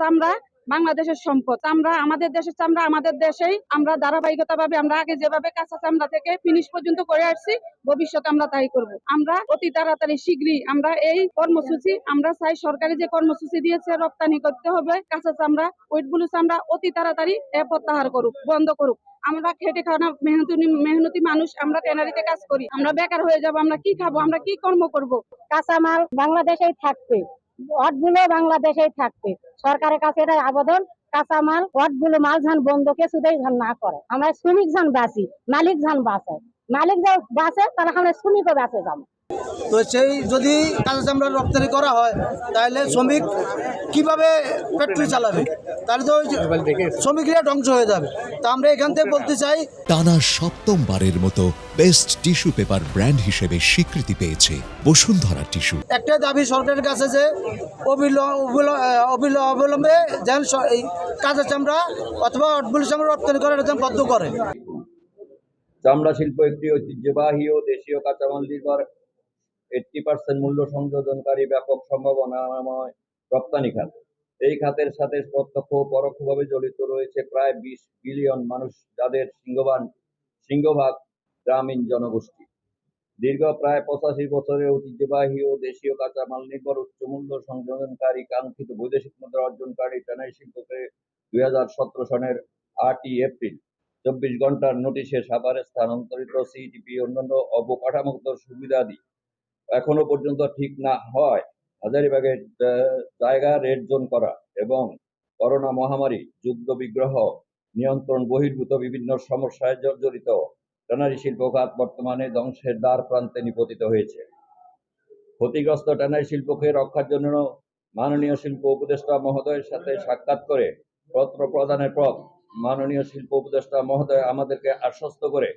চামড়া বাংলাদেশের সম্পদ। চামড়া আমাদের দেশের চামড়া আমাদের দেশেই আমরা ধারাবাহিকতাভাবে আমরা আগে যেভাবে কাঁচা চামড়া থেকে ফিনিশ পর্যন্ত করে আসছি, ভবিষ্যতে আমরা তাই করব। আমরা অতি তাড়াতাড়ি শীঘ্রই আমরা এই কর্মসূচি আমরা চাই সরকারি যে কর্মসূচি দিয়েছে রপ্তানি করতে হবে কাঁচা চামড়া, ওয়েটগুলো চামড়া অতি তাড়াতাড়ি প্রত্যাহার করুক, বন্ধ করুক। আমরা খেটে খাওয়া মেহনতি মানুষ, আমরা ট্যানারিতে কাজ করি, আমরা বেকার হয়ে যাব, আমরা কি খাবো, আমরা কি কর্ম করব? কাঁচামাল বাংলাদেশেই থাকবে, ওয়াটগুলো বাংলাদেশেই থাকবে। সরকারের কাছে এটাই আবেদন, কাঁচামাল ওয়াটগুলো মাল ঝান বন্ধ কিছুতেই ঝান না করে। আমরা শ্রমিক ঝান বাঁচি, মালিক ঝান বাঁচে, মালিক যা বাঁচে তাহলে আমরা শ্রমিকও বাঁচে যাবো। তো সেই যদি কাঁচা চামড়া রপ্তানি করা হয় তাহলে শ্রমিক কিভাবে ফ্যাক্টরি চালাবে, তাহলে তো শ্রমিকরা ধ্বংস হয়ে যাবে। তা আমরা এখান থেকে বলতে চাই, টানা সপ্তমবারের মতো বেস্ট টিস্যু পেপার ব্র্যান্ড হিসেবে স্বীকৃতি পেয়েছে বসুন্ধরা টিস্যু। একটা দাবি সরকারের কাছে যে অবিলম্বে যেন এই কাঁচা চামড়া অথবা অটগুলি চামড়া রপ্তানি করার যেন বদ্ধ করে। চামড়া শিল্প একটি ঐতিহ্যবাহী ও দেশীয় কাঁচামাল নির্ভর 80% মূল্য সংযোজনকারী ব্যাপক সম্ভাবনাময় রপ্তানি খাত। এই খাতের সাথে প্রত্যক্ষ ও পরোক্ষভাবে জড়িত রয়েছে প্রায় 20 বিলিয়ন মানুষ, যাদের সিংহভাগ গ্রামীণ জনগোষ্ঠী। দীর্ঘ প্রায় 85 বছরের ঐতিহ্যবাহী ও দেশীয় কাঁচামাল নির্ভর উচ্চমূল্য সংযোজনকারী কাঙ্ক্ষিত বৈদেশিক মুদ্রা অর্জনকারী ট্যানারি শিল্পকে 2017 সনের 8ই এপ্রিল 24 ঘন্টার নোটিশে সাভারে স্থানান্তরিত সিটিপি অন্যান্য অবকাঠামোগত সুবিধাদি এখনো পর্যন্ত ঠিক না হয় হাজারীবাগের জায়গা রেড জোন করা এবং করোনা মহামারী, যুদ্ধ বিগ্রহ, নিয়ন্ত্রণ বহির্ভূত বিভিন্ন সমস্যায় জর্জরিত ট্যানারি শিল্প খাত বর্তমানে ধ্বংসের দ্বার প্রান্তে নিপতিত হয়েছে। ক্ষতিগ্রস্ত ট্যানারি শিল্পকে রক্ষার জন্য মাননীয় শিল্প উপদেষ্টা মহোদয়ের সাথে সাক্ষাৎ করে পত্র প্রদানের পর মাননীয় শিল্প উপদেষ্টা মহোদয় আমাদেরকে আশ্বস্ত করে